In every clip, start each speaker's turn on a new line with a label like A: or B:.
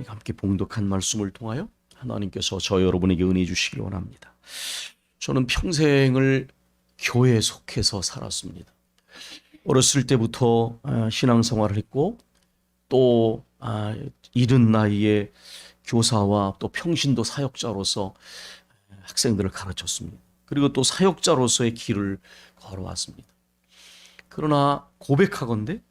A: 함께 봉독한 말씀을 통하여 하나님께서 저 여러분에게 은혜 주시기 원합니다. 저는 평생을 교회에 속해서 살았습니다. 어렸을 때부터 신앙생활을 했고 또 이른 나이에 교사와 또 평신도 사역자로서 학생들을 가르쳤습니다. 그리고 또 사역자로서의 길을 걸어왔습니다. 그러나 고백하건대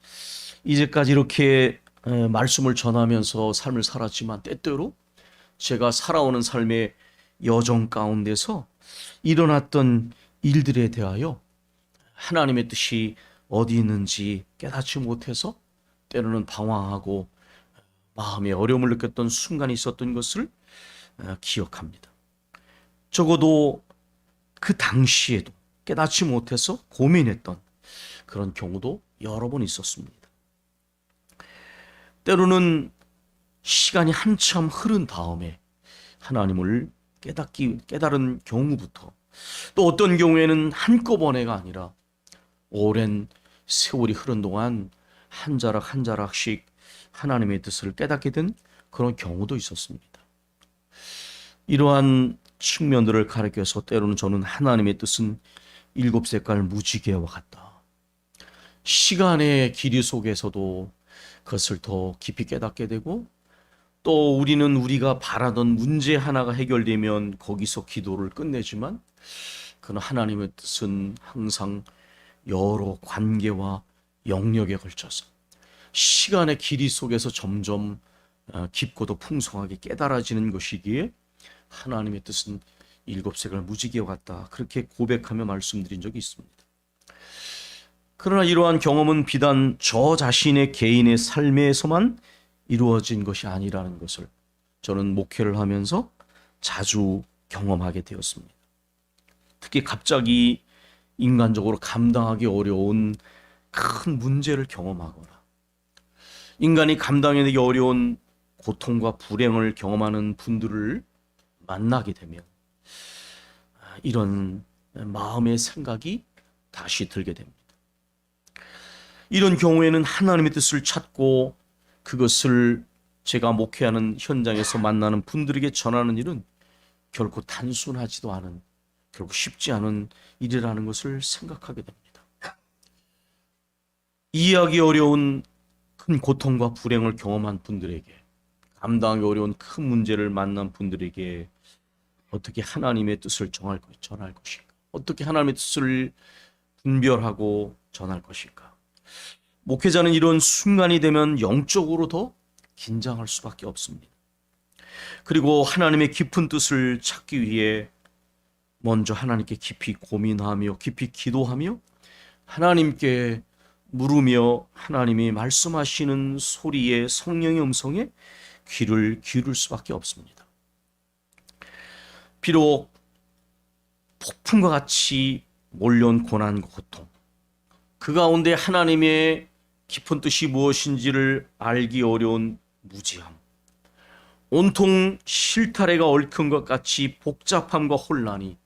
A: 이제까지 이렇게 말씀을 전하면서 삶을 살았지만 때때로 제가 살아오는 삶의 여정 가운데서 일어났던 일들에 대하여 하나님의 뜻이 어디 있는지 깨닫지 못해서 때로는 방황하고 마음에 어려움을 느꼈던 순간이 있었던 것을 기억합니다. 적어도 그 당시에도 깨닫지 못해서 고민했던 그런 경우도 여러 번 있었습니다. 때로는 시간이 한참 흐른 다음에 하나님을 깨달은 경우부터, 또 어떤 경우에는 한꺼번에가 아니라 오랜 세월이 흐른 동안 한 자락 한 자락씩 하나님의 뜻을 깨닫게 된 그런 경우도 있었습니다. 이러한 측면들을 가리켜서 때로는 저는 하나님의 뜻은 7색깔 무지개와 같다. 시간의 길이 속에서도 그것을 더 깊이 깨닫게 되고, 또 우리는 우리가 바라던 문제 하나가 해결되면 거기서 기도를 끝내지만 그는 하나님의 뜻은 항상 여러 관계와 영역에 걸쳐서 시간의 길이 속에서 점점 깊고도 풍성하게 깨달아지는 것이기에 하나님의 뜻은 7색깔 무지개와 같다, 그렇게 고백하며 말씀드린 적이 있습니다. 그러나 이러한 경험은 비단 저 자신의 개인의 삶에서만 이루어진 것이 아니라는 것을 저는 목회를 하면서 자주 경험하게 되었습니다. 특히 갑자기 인간적으로 감당하기 어려운 큰 문제를 경험하거나 인간이 감당하기 어려운 고통과 불행을 경험하는 분들을 만나게 되면 이런 마음의 생각이 다시 들게 됩니다. 이런 경우에는 하나님의 뜻을 찾고 그것을 제가 목회하는 현장에서 만나는 분들에게 전하는 일은 결코 단순하지도 않은, 결코 쉽지 않은 일이라는 것을 생각하게 됩니다. 이해하기 어려운 큰 고통과 불행을 경험한 분들에게, 감당하기 어려운 큰 문제를 만난 분들에게 어떻게 하나님의 뜻을 전할 것일까? 어떻게 하나님의 뜻을 분별하고 전할 것일까? 목회자는 이런 순간이 되면 영적으로 더 긴장할 수밖에 없습니다. 그리고 하나님의 깊은 뜻을 찾기 위해 먼저 하나님께 깊이 고민하며 깊이 기도하며 하나님께 물으며 하나님이 말씀하시는 소리에, 성령의 음성에 귀를 기울일 수밖에 없습니다. 비록 폭풍과 같이 몰려온 고난과 고통, 그 가운데 하나님의 깊은 뜻이 무엇인지를 알기 어려운 무지함, 온통 실타래가 얽힌 것 같이 복잡함과 혼란이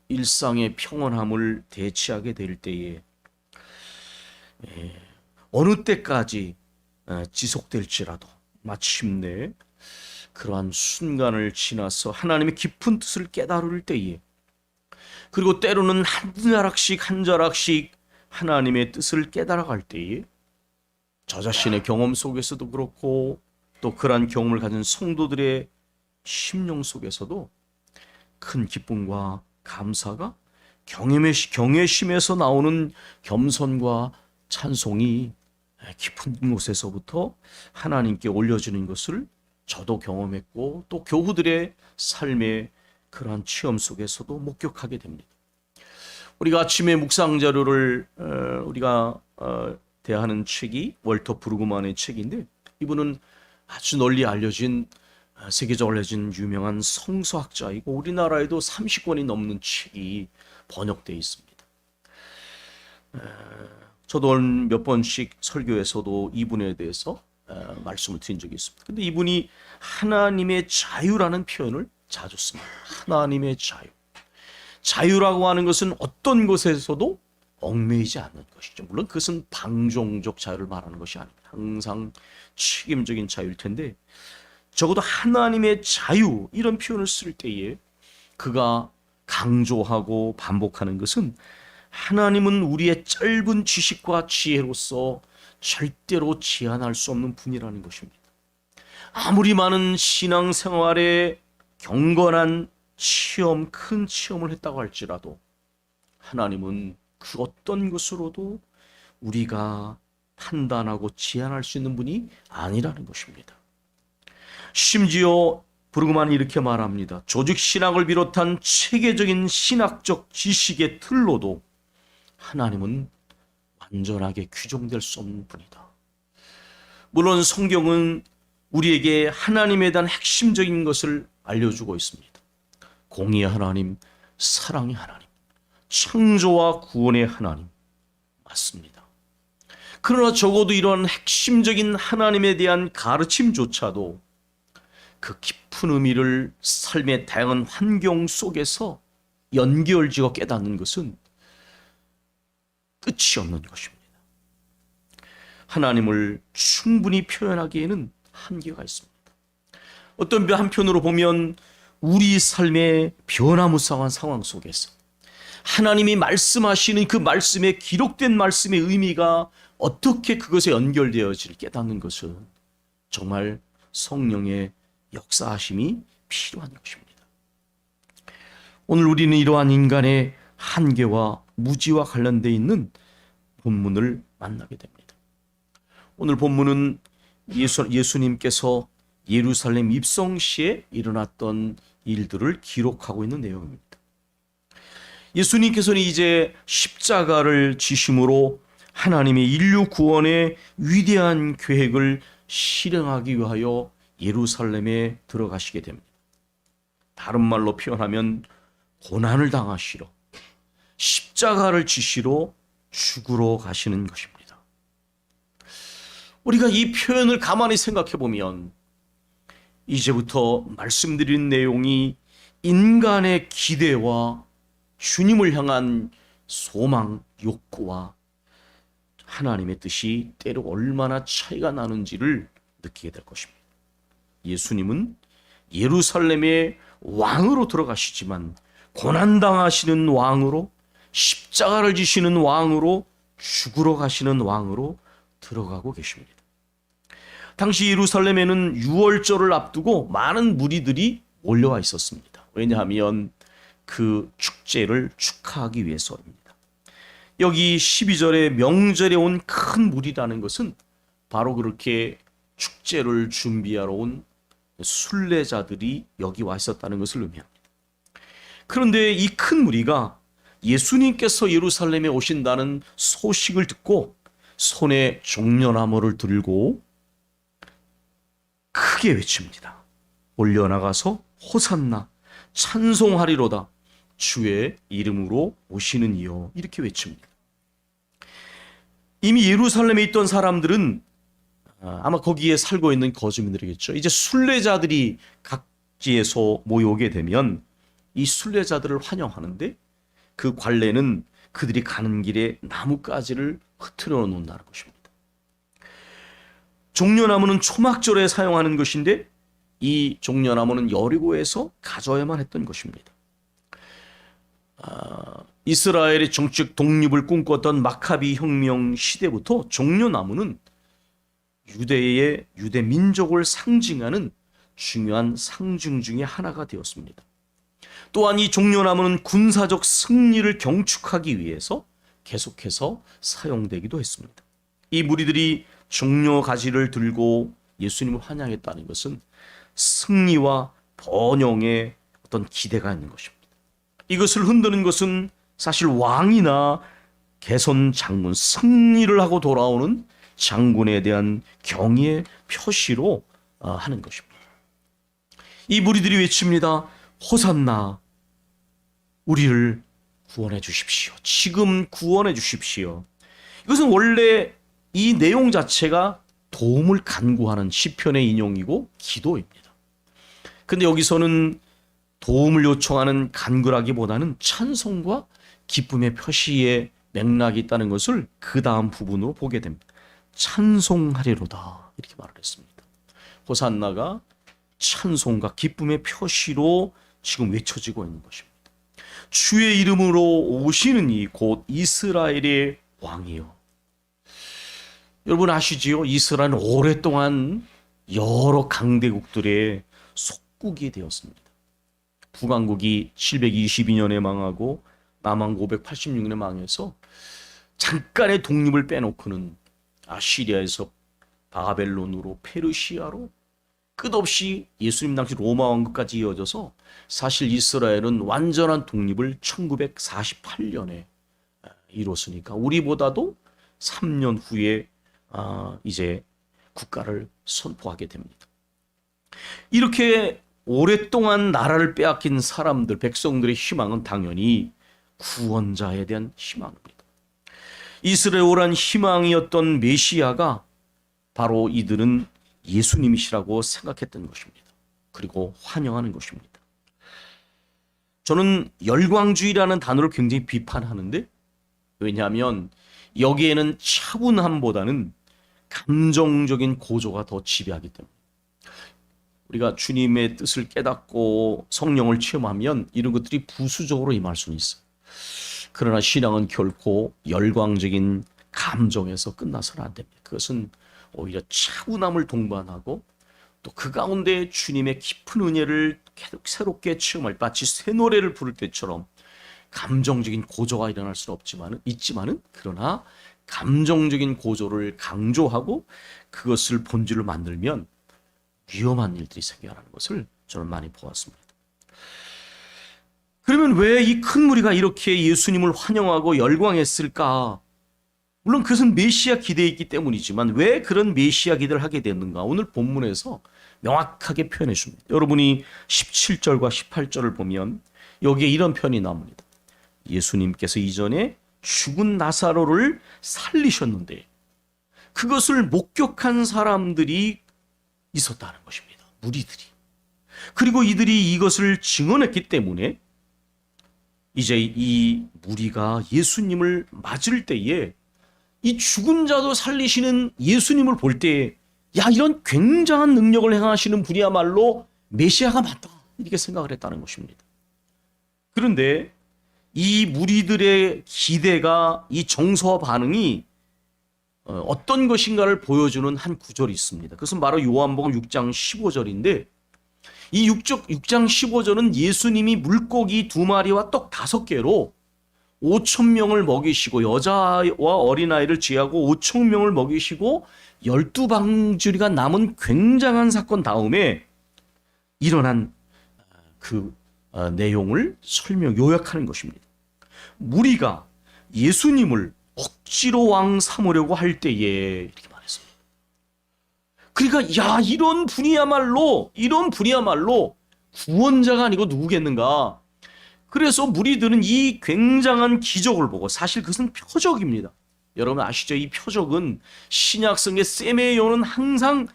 A: 일상의 평온함을 대체하게 될 때에 어느 때까지 지속될지라도 마침내 그러한 순간을 지나서 하나님의 깊은 뜻을 깨달을 때에, 그리고 때로는 한 자락씩 한 자락씩 하나님의 뜻을 깨달아갈 때에 저 자신의 경험 속에서도 그렇고 또 그러한 경험을 가진 성도들의 심령 속에서도 큰 기쁨과 감사가, 경외심에서 나오는 겸손과 찬송이 깊은 곳에서부터 하나님께 올려지는 것을 저도 경험했고 또 교우들의 삶의 그러한 체험 속에서도 목격하게 됩니다. 우리가 아침에 묵상 자료를 우리가 대하는 책이 월터 브루그만의 책인데, 이분은 아주 널리 알려진, 세계적으로 알려진 유명한 성서학자이고 우리나라에도 30권이 넘는 책이 번역되어 있습니다. 저도 몇 번씩 설교에서도 이분에 대해서 말씀을 드린 적이 있습니다. 근데 이분이 하나님의 자유라는 표현을 자주 씁니다. 하나님의 자유. 자유라고 하는 것은 어떤 곳에서도 얽매이지 않는 것이죠. 물론 그것은 방종적 자유를 말하는 것이 아닙니다. 항상 책임적인 자유일 텐데, 적어도 하나님의 자유 이런 표현을 쓸 때에 그가 강조하고 반복하는 것은 하나님은 우리의 짧은 지식과 지혜로서 절대로 제한할 수 없는 분이라는 것입니다. 아무리 많은 신앙생활에 경건한 체험, 큰 체험을 했다고 할지라도 하나님은 그 어떤 것으로도 우리가 판단하고 제한할 수 있는 분이 아니라는 것입니다. 심지어 브루그만이 이렇게 말합니다. 조직 신학을 비롯한 체계적인 신학적 지식의 틀로도 하나님은 완전하게 규정될 수 없는 분이다. 물론 성경은 우리에게 하나님에 대한 핵심적인 것을 알려주고 있습니다. 공의의 하나님, 사랑의 하나님, 창조와 구원의 하나님, 맞습니다. 그러나 적어도 이러한 핵심적인 하나님에 대한 가르침조차도 그 깊은 의미를 삶의 다양한 환경 속에서 연결지어 깨닫는 것은 끝이 없는 것입니다. 하나님을 충분히 표현하기에는 한계가 있습니다. 어떤 한편으로 보면 우리 삶의 변화무쌍한 상황 속에서 하나님이 말씀하시는 그 말씀에 기록된 말씀의 의미가 어떻게 그것에 연결되어질지 깨닫는 것은 정말 성령의 역사하심이 필요한 것입니다. 오늘 우리는 이러한 인간의 한계와 무지와 관련되어 있는 본문을 만나게 됩니다. 오늘 본문은 예수님께서 예루살렘 입성 시에 일어났던 일들을 기록하고 있는 내용입니다. 예수님께서는 이제 십자가를 지심으로 하나님의 인류 구원의 위대한 계획을 실행하기 위하여 예루살렘에 들어가시게 됩니다. 다른 말로 표현하면 고난을 당하시러 십자가를 지시러 죽으러 가시는 것입니다. 우리가 이 표현을 가만히 생각해 보면 이제부터 말씀드린 내용이 인간의 기대와 주님을 향한 소망, 욕구와 하나님의 뜻이 때로 얼마나 차이가 나는지를 느끼게 될 것입니다. 예수님은 예루살렘의 왕으로 들어가시지만 고난당하시는 왕으로, 십자가를 지시는 왕으로, 죽으러 가시는 왕으로 들어가고 계십니다. 당시 예루살렘에는 유월절을 앞두고 많은 무리들이 몰려와 있었습니다. 왜냐하면 그 축제를 축하하기 위해서입니다. 여기 12절에 명절에 온 큰 무리라는 것은 바로 그렇게 축제를 준비하러 온 순례자들이 여기 와 있었다는 것을 의미합니다. 그런데 이 큰 무리가 예수님께서 예루살렘에 오신다는 소식을 듣고 손에 종려나무를 들고 크게 외칩니다. 올려나가서 호산나 찬송하리로다 주의 이름으로 오시는 이여, 이렇게 외칩니다. 이미 예루살렘에 있던 사람들은 아마 거기에 살고 있는 거주민들이겠죠. 이제 순례자들이 각지에서 모여오게 되면 이 순례자들을 환영하는데 그 관례는 그들이 가는 길에 나뭇가지를 흐트러 놓는다는 것입니다. 종려나무는 초막절에 사용하는 것인데 이 종려나무는 여리고에서 가져야만 했던 것입니다. 이스라엘의 정치적 독립을 꿈꿨던 마카비 혁명 시대부터 종려나무는 유대 민족을 상징하는 중요한 상징 중에 하나가 되었습니다. 또한 이 종려나무는 군사적 승리를 경축하기 위해서 계속해서 사용되기도 했습니다. 이 무리들이 종려 가지를 들고 예수님을 환영했다는 것은 승리와 번영의 어떤 기대가 있는 것입니다. 이것을 흔드는 것은 사실 왕이나 개선 장군, 승리를 하고 돌아오는 장군에 대한 경의의 표시로 하는 것입니다. 이 무리들이 외칩니다. 호산나, 우리를 구원해 주십시오. 지금 구원해 주십시오. 이것은 원래 이 내용 자체가 도움을 간구하는 시편의 인용이고 기도입니다. 근데 여기서는 도움을 요청하는 간구라기보다는 찬송과 기쁨의 표시의 맥락이 있다는 것을 그 다음 부분으로 보게 됩니다. 찬송하리로다 이렇게 말을 했습니다. 호산나가 찬송과 기쁨의 표시로 지금 외쳐지고 있는 것입니다. 주의 이름으로 오시는 이 곧 이스라엘의 왕이요. 여러분 아시지요? 이스라엘은 오랫동안 여러 강대국들의 속국이 되었습니다. 북왕국이 722년에 망하고 남왕국 586년에 망해서 잠깐의 독립을 빼놓고는 아시리아에서 바벨론으로 페르시아로 끝없이 예수님 당시 로마 왕국까지 이어져서 사실 이스라엘은 완전한 독립을 1948년에 이뤘으니까 우리보다도 3년 후에 이제 국가를 선포하게 됩니다. 이렇게 오랫동안 나라를 빼앗긴 사람들, 백성들의 희망은 당연히 구원자에 대한 희망입니다. 이스라엘의 오랜 희망이었던 메시아가 바로 이들은 예수님이시라고 생각했던 것입니다. 그리고 환영하는 것입니다. 저는 열광주의라는 단어를 굉장히 비판하는데, 왜냐하면 여기에는 차분함보다는 감정적인 고조가 더 지배하기 때문에 우리가 주님의 뜻을 깨닫고 성령을 체험하면 이런 것들이 부수적으로 임할 수는 있어요. 그러나 신앙은 결코 열광적인 감정에서 끝나서는 안 됩니다. 그것은 오히려 차분함을 동반하고 또 그 가운데 주님의 깊은 은혜를 계속 새롭게 체험할, 마치 새 노래를 부를 때처럼 감정적인 고조가 일어날 수는 있지만은 그러나 감정적인 고조를 강조하고 그것을 본질로 만들면 위험한 일들이 생겨나는 것을 저는 많이 보았습니다. 그러면 왜 이 큰 무리가 이렇게 예수님을 환영하고 열광했을까? 물론 그것은 메시아 기대에 있기 때문이지만 왜 그런 메시아 기대를 하게 됐는가? 오늘 본문에서 명확하게 표현해 줍니다. 여러분이 17절과 18절을 보면 여기에 이런 표현이 나옵니다. 예수님께서 이전에 죽은 나사로를 살리셨는데 그것을 목격한 사람들이 있었다는 것입니다. 무리들이. 그리고 이들이 이것을 증언했기 때문에 이제 이 무리가 예수님을 맞을 때에 이 죽은 자도 살리시는 예수님을 볼 때 야, 이런 굉장한 능력을 행하시는 분이야말로 메시아가 맞다 이렇게 생각을 했다는 것입니다. 그런데 이 무리들의 기대가, 이 정서와 반응이 어떤 것인가를 보여주는 한 구절이 있습니다. 그것은 바로 요한복음 6장 15절인데 이 6장 15절은 예수님이 물고기 2마리와 떡 5개로 5,000명을 먹이시고 여자와 어린아이를 제하고 5,000명을 먹이시고 12방주리가 남은 굉장한 사건 다음에 일어난 그 내용을 요약하는 것입니다. 무리가 예수님을 억지로 왕 삼으려고 할 때에 이렇게 말했습니다. 그러니까 야, 이런 분이야말로 구원자가 아니고 누구겠는가? 그래서 무리들은 이 굉장한 기적을 보고, 사실 그것은 표적입니다. 여러분 아시죠? 이 표적은 신약성의 세메요는 항상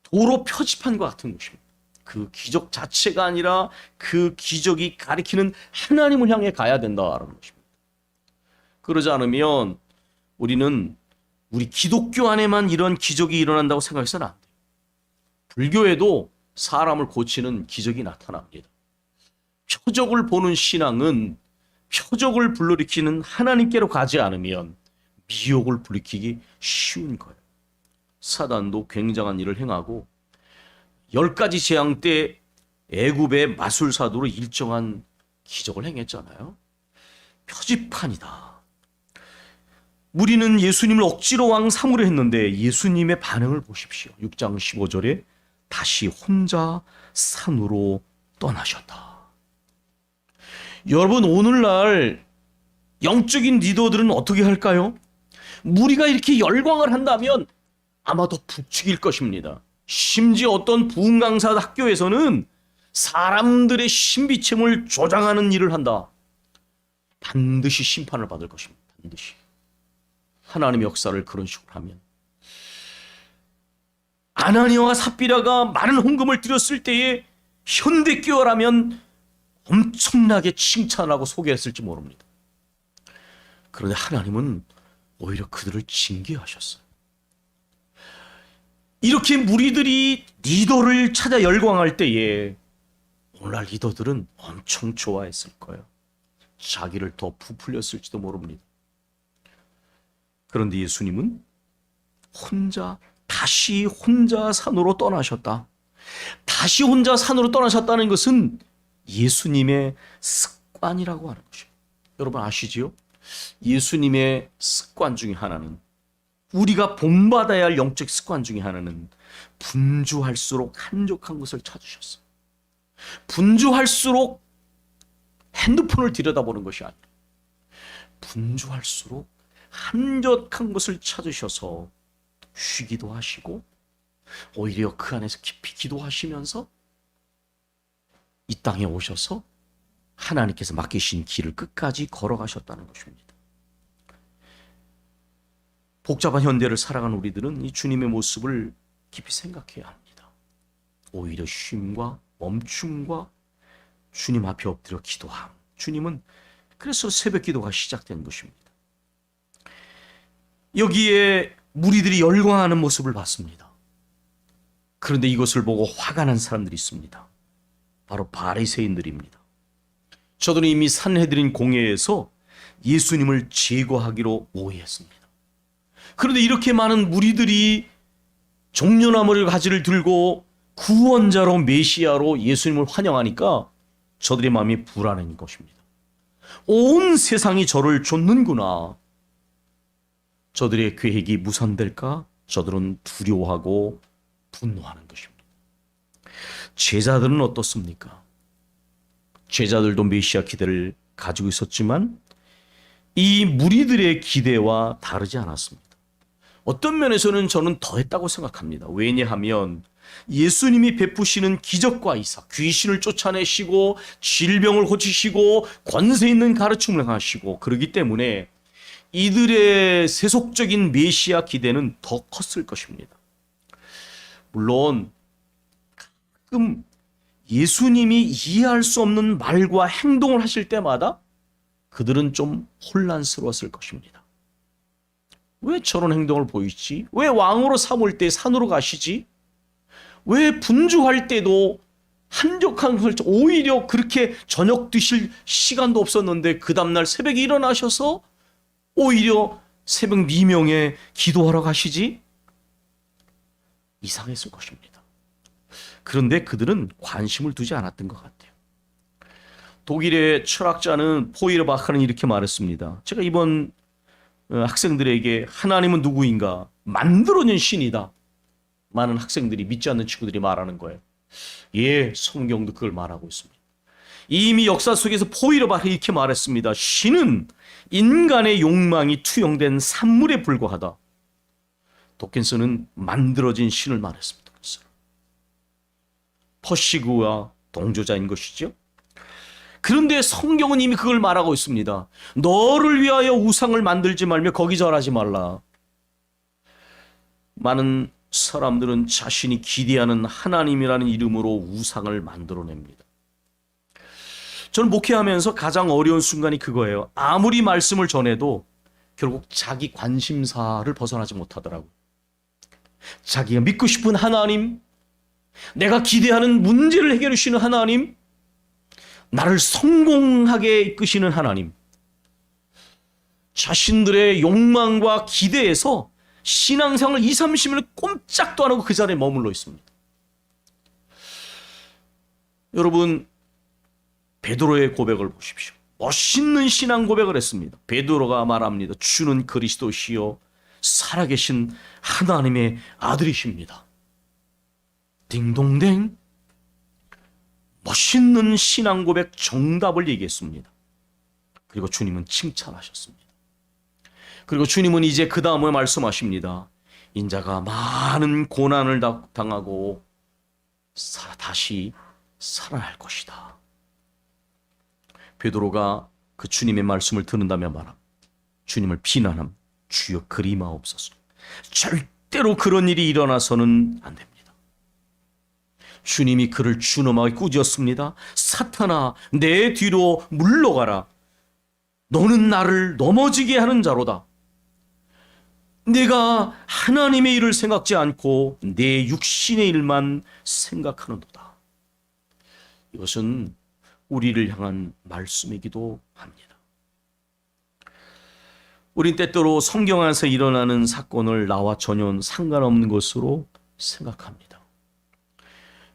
A: 도로 표지판과 같은 것입니다. 그 기적 자체가 아니라 그 기적이 가리키는 하나님을 향해 가야 된다라는 것입니다. 그러지 않으면 우리 기독교 안에만 이런 기적이 일어난다고 생각해서는 안 돼요. 불교에도 사람을 고치는 기적이 나타납니다. 표적을 보는 신앙은 표적을 불러일으키는 하나님께로 가지 않으면 미혹을 불러일으키기 쉬운 거예요. 사단도 굉장한 일을 행하고 10가지 재앙 때 애굽의 마술사도로 일정한 기적을 행했잖아요. 표지판이다. 무리는 예수님을 억지로 왕 삼으려 했는데 예수님의 반응을 보십시오. 6장 15절에 다시 혼자 산으로 떠나셨다. 여러분 오늘날 영적인 리더들은 어떻게 할까요? 무리가 이렇게 열광을 한다면 아마 더 부추길 것입니다. 심지어 어떤 부흥 강사 학교에서는 사람들의 신비체험을 조장하는 일을 한다. 반드시 심판을 받을 것입니다. 반드시. 하나님의 역사를 그런 식으로 하면. 아나니아와 삽비라가 많은 헌금을 드렸을 때에 현대교회라면 엄청나게 칭찬하고 소개했을지 모릅니다. 그런데 하나님은 오히려 그들을 징계하셨어요. 이렇게 무리들이 리더를 찾아 열광할 때에 오늘날 리더들은 엄청 좋아했을 거예요. 자기를 더 부풀렸을지도 모릅니다. 그런데 예수님은 다시 혼자 산으로 떠나셨다. 다시 혼자 산으로 떠나셨다는 것은 예수님의 습관이라고 하는 것입니다. 여러분 아시지요? 예수님의 습관 중에 하나는, 우리가 본받아야 할 영적 습관 중에 하나는 분주할수록 한적한 것을 찾으셨어요. 분주할수록 핸드폰을 들여다보는 것이 아니라 분주할수록 한적한 것을 찾으셔서 쉬기도 하시고 오히려 그 안에서 깊이 기도하시면서 이 땅에 오셔서 하나님께서 맡기신 길을 끝까지 걸어가셨다는 것입니다. 복잡한 현대를 살아가는 우리들은 이 주님의 모습을 깊이 생각해야 합니다. 오히려 쉼과 멈춤과 주님 앞에 엎드려 기도함. 주님은 그래서 새벽 기도가 시작된 것입니다. 여기에 무리들이 열광하는 모습을 봤습니다. 그런데 이것을 보고 화가 난 사람들이 있습니다. 바로 바리새인들입니다. 저들은 이미 산헤드린 공회에서 예수님을 제거하기로 오해했습니다. 그런데 이렇게 많은 무리들이 종려나무를 가지를 들고 구원자로 메시아로 예수님을 환영하니까 저들의 마음이 불안한 것입니다. 온 세상이 저를 좇는구나. 저들의 계획이 무산될까? 저들은 두려워하고 분노하는 것입니다. 제자들은 어떻습니까? 제자들도 메시아 기대를 가지고 있었지만 이 무리들의 기대와 다르지 않았습니다. 어떤 면에서는 저는 더했다고 생각합니다. 왜냐하면 예수님이 베푸시는 기적과 이사, 귀신을 쫓아내시고 질병을 고치시고 권세 있는 가르침을 하시고 그러기 때문에 이들의 세속적인 메시아 기대는 더 컸을 것입니다. 물론 가끔 예수님이 이해할 수 없는 말과 행동을 하실 때마다 그들은 좀 혼란스러웠을 것입니다. 왜 저런 행동을 보이지? 왜 왕으로 삼을 때 산으로 가시지? 왜 분주할 때도 한적한 것을 오히려 그렇게 저녁 드실 시간도 없었는데 그 다음날 새벽에 일어나셔서 오히려 새벽 미명에 기도하러 가시지? 이상했을 것입니다. 그런데 그들은 관심을 두지 않았던 것 같아요. 독일의 철학자는 포이르바흐는 이렇게 말했습니다. 제가 이번 학생들에게 하나님은 누구인가? 만들어낸 신이다. 많은 학생들이 믿지 않는 친구들이 말하는 거예요. 예, 성경도 그걸 말하고 있습니다. 이미 역사 속에서 포이르바흐 이렇게 말했습니다. 신은 인간의 욕망이 투영된 산물에 불과하다. 도킨스는 만들어진 신을 말했습니다. 퍼시그와 동조자인 것이죠. 그런데 성경은 이미 그걸 말하고 있습니다. 너를 위하여 우상을 만들지 말며 거기 절하지 말라. 많은 사람들은 자신이 기대하는 하나님이라는 이름으로 우상을 만들어냅니다. 저는 목회하면서 가장 어려운 순간이 그거예요. 아무리 말씀을 전해도 결국 자기 관심사를 벗어나지 못하더라고요. 자기가 믿고 싶은 하나님, 내가 기대하는 문제를 해결해 주시는 하나님, 나를 성공하게 이끄시는 하나님, 자신들의 욕망과 기대에서 신앙생활을 2, 30일 꼼짝도 안 하고 그 자리에 머물러 있습니다. 여러분, 베드로의 고백을 보십시오. 멋있는 신앙 고백을 했습니다. 베드로가 말합니다. 주는 그리스도시요 살아계신 하나님의 아들이십니다. 딩동댕. 멋있는 신앙 고백 정답을 얘기했습니다. 그리고 주님은 칭찬하셨습니다. 그리고 주님은 이제 그 다음에 말씀하십니다. 인자가 많은 고난을 당하고 다시 살아날 것이다. 베드로가 그 주님의 말씀을 듣는다며 말함. 주님을 비난함. 주여 그리마옵소서. 절대로 그런 일이 일어나서는 안 됩니다. 주님이 그를 준엄하게 꾸짖었습니다. 사탄아, 내 뒤로 물러가라. 너는 나를 넘어지게 하는 자로다. 내가 하나님의 일을 생각지 않고 내 육신의 일만 생각하는도다. 이것은 우리를 향한 말씀이기도 합니다. 우린 때때로 성경 안에서 일어나는 사건을 나와 전혀 상관없는 것으로 생각합니다.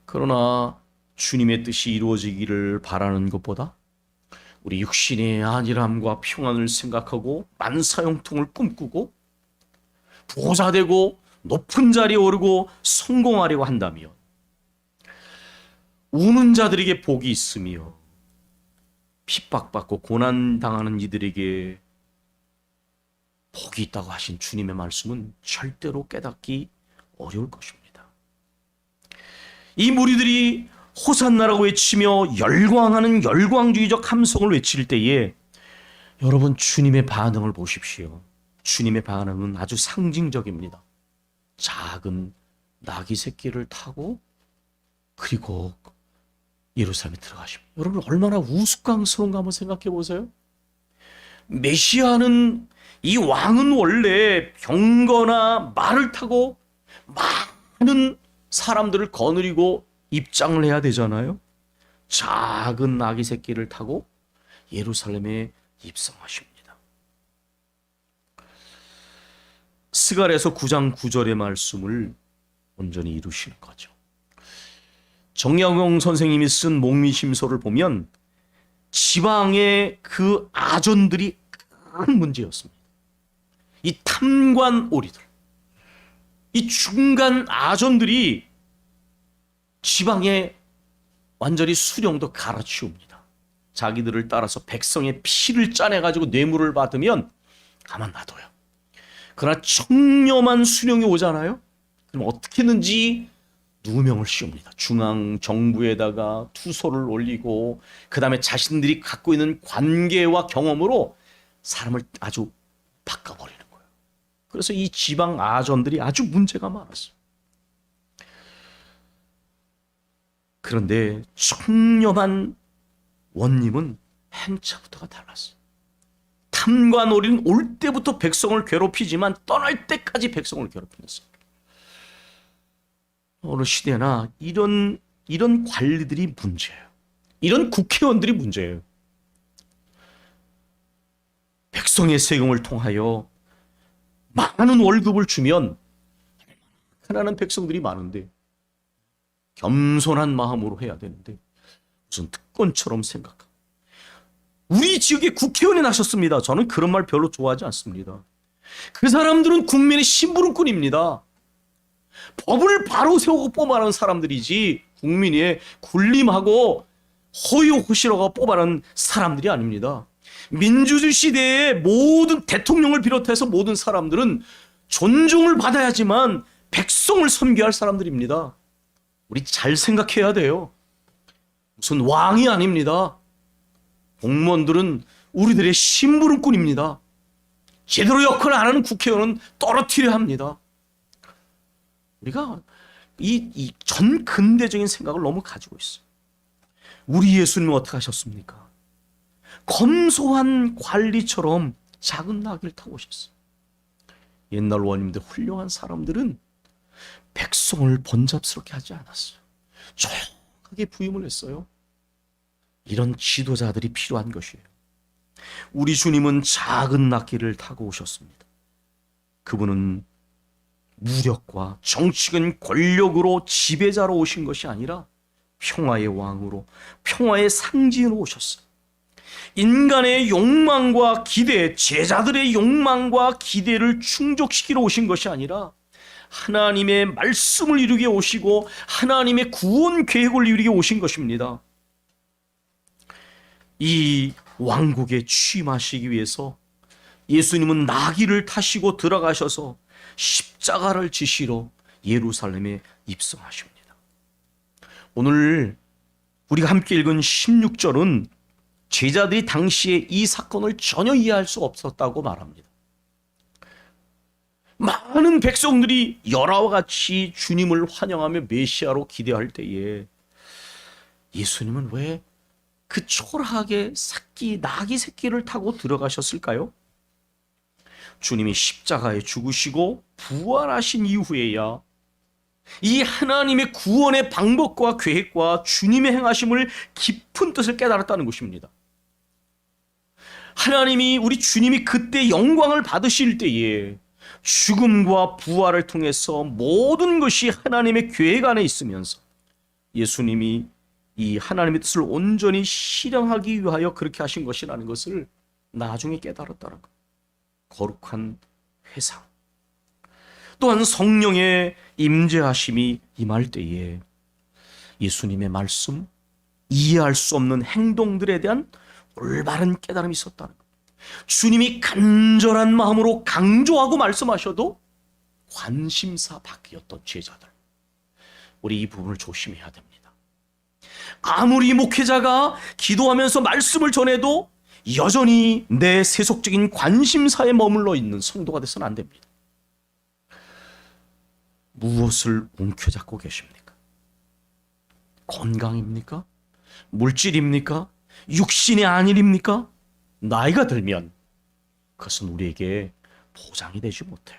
A: 그러나 주님의 뜻이 이루어지기를 바라는 것보다 우리 육신의 안일함과 평안을 생각하고 만사형통을 꿈꾸고 부자되고 높은 자리에 오르고 성공하려고 한다면 우는 자들에게 복이 있으며 핍박받고 고난당하는 이들에게 복이 있다고 하신 주님의 말씀은 절대로 깨닫기 어려울 것입니다. 이 무리들이 호산나라고 외치며 열광하는 열광주의적 함성을 외칠 때에 여러분 주님의 반응을 보십시오. 주님의 반응은 아주 상징적입니다. 작은 나귀 새끼를 타고 그리고 예루살렘에 들어가십니다. 여러분 얼마나 우스꽝스러운가 한번 생각해 보세요. 메시아는 이 왕은 원래 병거나 말을 타고 많은 사람들을 거느리고 입장을 해야 되잖아요. 작은 나귀 새끼를 타고 예루살렘에 입성하십니다. 스갈에서 9장 9절의 말씀을 온전히 이루시는 거죠. 정약용 선생님이 쓴 목미심서를 보면 지방의 그 아전들이 큰 문제였습니다. 이 탐관 오리들, 이 중간 아전들이 지방의 완전히 수령도 갈아치웁니다. 자기들을 따라서 백성의 피를 짜내가지고 뇌물을 받으면 가만 놔둬요. 그러나 청렴한 수령이 오잖아요. 그럼 어떻게든지 누명을 씌웁니다. 중앙 정부에다가 투소를 올리고 그 다음에 자신들이 갖고 있는 관계와 경험으로 사람을 아주 바꿔버리는 거예요. 그래서 이 지방 아전들이 아주 문제가 많았어요. 그런데 청렴한 원님은 행차부터가 달랐어요. 탐관오리는 올 때부터 백성을 괴롭히지만 떠날 때까지 백성을 괴롭혔어요. 어느 시대나 이런 관리들이 문제예요. 이런 국회의원들이 문제예요. 백성의 세금을 통하여 많은 월급을 주면 가난한 백성들이 많은데 겸손한 마음으로 해야 되는데 무슨 특권처럼 생각하고 우리 지역에 국회의원이 나셨습니다. 저는 그런 말 별로 좋아하지 않습니다. 그 사람들은 국민의 심부름꾼입니다. 법을 바로 세우고 뽑아내는 사람들이지 국민의 군림하고 허유호실하고 뽑아내는 사람들이 아닙니다. 민주주의 시대의 모든 대통령을 비롯해서 모든 사람들은 존중을 받아야지만 백성을 섬겨야 할 사람들입니다. 우리 잘 생각해야 돼요. 무슨 왕이 아닙니다. 공무원들은 우리들의 심부름꾼입니다. 제대로 역할을 안 하는 국회의원은 떨어뜨려야 합니다. 우리가 이 전 근대적인 생각을 너무 가지고 있어요. 우리 예수님은 어떻게 하셨습니까? 검소한 관리처럼 작은 나귀를 타고 오셨어요. 옛날 원님들 훌륭한 사람들은 백성을 번잡스럽게 하지 않았어요. 조용하게 부임을 했어요. 이런 지도자들이 필요한 것이에요. 우리 주님은 작은 나귀를 타고 오셨습니다. 그분은 무력과 정치적인 권력으로 지배자로 오신 것이 아니라 평화의 왕으로, 평화의 상징으로 오셨어요. 인간의 욕망과 기대, 제자들의 욕망과 기대를 충족시키러 오신 것이 아니라 하나님의 말씀을 이루게 오시고 하나님의 구원 계획을 이루게 오신 것입니다. 이 왕국에 취임하시기 위해서 예수님은 나귀를 타시고 들어가셔서 십자가를 지시러 예루살렘에 입성하십니다. 오늘 우리가 함께 읽은 16절은 제자들이 당시에 이 사건을 전혀 이해할 수 없었다고 말합니다. 많은 백성들이 열화와 같이 주님을 환영하며 메시아로 기대할 때에 예수님은 왜 그 초라하게 나귀 새끼를 타고 들어가셨을까요? 주님이 십자가에 죽으시고 부활하신 이후에야 이 하나님의 구원의 방법과 계획과 주님의 행하심을 깊은 뜻을 깨달았다는 것입니다. 하나님이 우리 주님이 그때 영광을 받으실 때에 죽음과 부활을 통해서 모든 것이 하나님의 계획 안에 있으면서 예수님이 이 하나님의 뜻을 온전히 실행하기 위하여 그렇게 하신 것이라는 것을 나중에 깨달았다는 것. 거룩한 회상. 또한 성령의 임재하심이 임할 때에 예수님의 말씀, 이해할 수 없는 행동들에 대한 올바른 깨달음이 있었다는 것. 주님이 간절한 마음으로 강조하고 말씀하셔도 관심사 밖이었던 제자들. 우리 이 부분을 조심해야 됩니다. 아무리 목회자가 기도하면서 말씀을 전해도 여전히 내 세속적인 관심사에 머물러 있는 성도가 돼서는 안 됩니다. 무엇을 움켜잡고 계십니까? 건강입니까? 물질입니까? 육신의 안일입니까? 나이가 들면 그것은 우리에게 보장이 되지 못해요.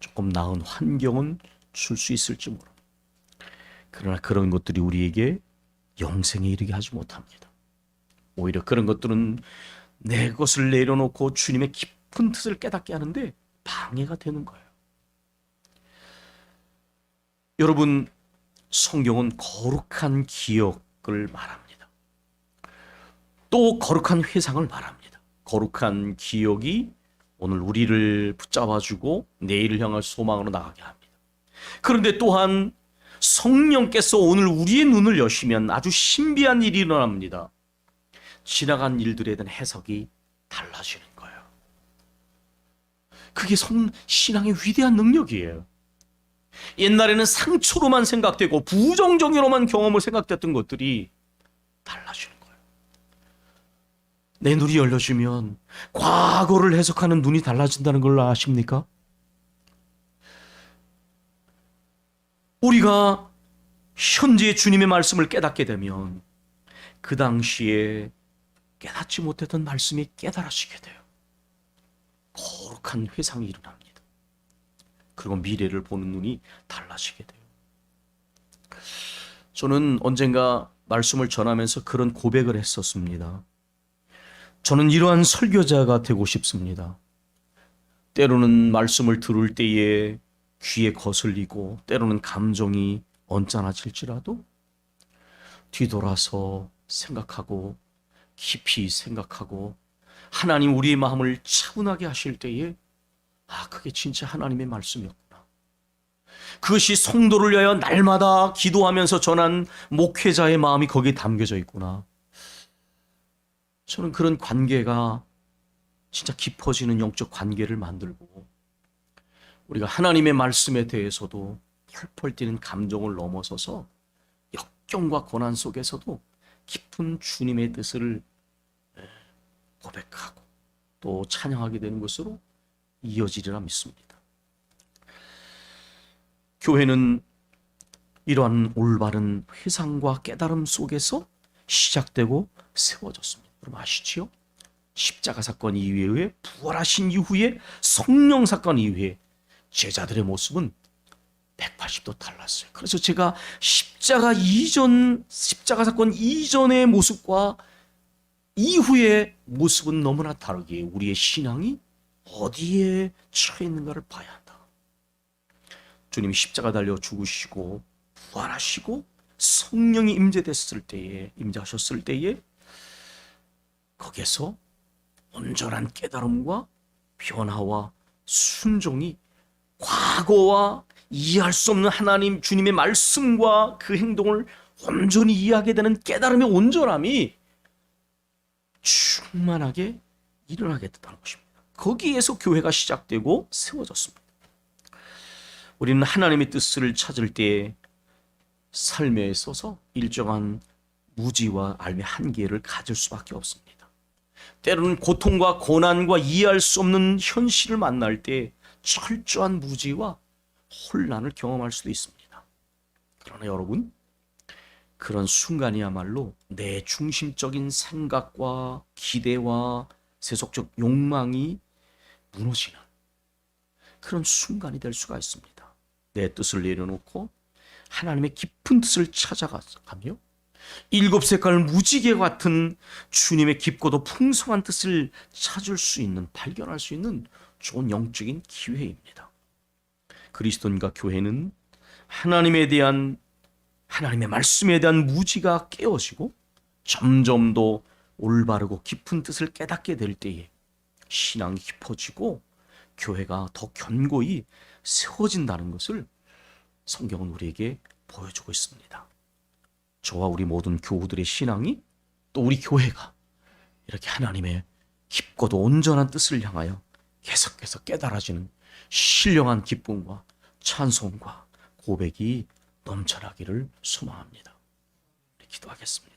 A: 조금 나은 환경은 줄 수 있을지 모릅니다. 그러나 그런 것들이 우리에게 영생에 이르게 하지 못합니다. 오히려 그런 것들은 내 것을 내려놓고 주님의 깊은 뜻을 깨닫게 하는데 방해가 되는 거예요. 여러분, 성경은 거룩한 기억을 말합니다. 또 거룩한 회상을 말합니다. 거룩한 기억이 오늘 우리를 붙잡아주고 내일을 향할 소망으로 나가게 합니다. 그런데 또한 성령께서 오늘 우리의 눈을 여시면 아주 신비한 일이 일어납니다. 지나간 일들에 대한 해석이 달라지는 거예요. 그게 신앙의 위대한 능력이에요. 옛날에는 상처로만 생각되고 부정적으로만 경험을 생각됐던 것들이 달라지는 거예요. 내 눈이 열려지면 과거를 해석하는 눈이 달라진다는 걸 아십니까? 우리가 현재 주님의 말씀을 깨닫게 되면 그 당시에 깨닫지 못했던 말씀이 깨달아지게 돼요. 거룩한 회상이 일어납니다. 그리고 미래를 보는 눈이 달라지게 돼요. 저는 언젠가 말씀을 전하면서 그런 고백을 했었습니다. 저는 이러한 설교자가 되고 싶습니다. 때로는 말씀을 들을 때에 귀에 거슬리고 때로는 감정이 언짢아질지라도 뒤돌아서 생각하고 깊이 생각하고 하나님 우리의 마음을 차분하게 하실 때에 그게 진짜 하나님의 말씀이었구나. 그것이 성도를 위하여 날마다 기도하면서 전한 목회자의 마음이 거기에 담겨져 있구나. 저는 그런 관계가 진짜 깊어지는 영적 관계를 만들고 우리가 하나님의 말씀에 대해서도 펄펄 뛰는 감정을 넘어서서 역경과 고난 속에서도 깊은 주님의 뜻을 고백하고 또 찬양하게 되는 것으로 이어지리라 믿습니다. 교회는 이러한 올바른 회상과 깨달음 속에서 시작되고 세워졌습니다. 여러분 아시지요? 십자가 사건 이후에 부활하신 이후에 성령 사건 이후에 제자들의 모습은 180도 달랐어요. 그래서 제가 십자가 사건 이전의 모습과 이후의 모습은 너무나 다르게 우리의 신앙이 어디에 처해 있는가를 봐야 한다. 주님이 십자가 달려 죽으시고 부활하시고 성령이 임재하셨을 때에 거기에서 온전한 깨달음과 변화와 순종이 과거와 이해할 수 없는 하나님 주님의 말씀과 그 행동을 온전히 이해하게 되는 깨달음의 온전함이 충만하게 일어나게 됐다는 것입니다. 거기에서 교회가 시작되고 세워졌습니다. 우리는 하나님의 뜻을 찾을 때 삶에 있어서 일정한 무지와 삶의 한계를 가질 수밖에 없습니다. 때로는 고통과 고난과 이해할 수 없는 현실을 만날 때 철저한 무지와 혼란을 경험할 수도 있습니다. 그러나 여러분, 그런 순간이야말로 내 중심적인 생각과 기대와 세속적 욕망이 무너지는 그런 순간이 될 수가 있습니다. 내 뜻을 내려놓고 하나님의 깊은 뜻을 찾아가며 일곱 색깔 무지개 같은 주님의 깊고도 풍성한 뜻을 찾을 수 있는, 발견할 수 있는 좋은 영적인 기회입니다. 그리스도인과 교회는 하나님의 말씀에 대한 무지가 깨어지고 점점 더 올바르고 깊은 뜻을 깨닫게 될 때에 신앙이 깊어지고 교회가 더 견고히 세워진다는 것을 성경은 우리에게 보여주고 있습니다. 저와 우리 모든 교우들의 신앙이, 또 우리 교회가 이렇게 하나님의 깊고도 온전한 뜻을 향하여 계속해서 깨달아지는 신령한 기쁨과 찬송과 고백이 넘쳐나기를 소망합니다. 기도하겠습니다.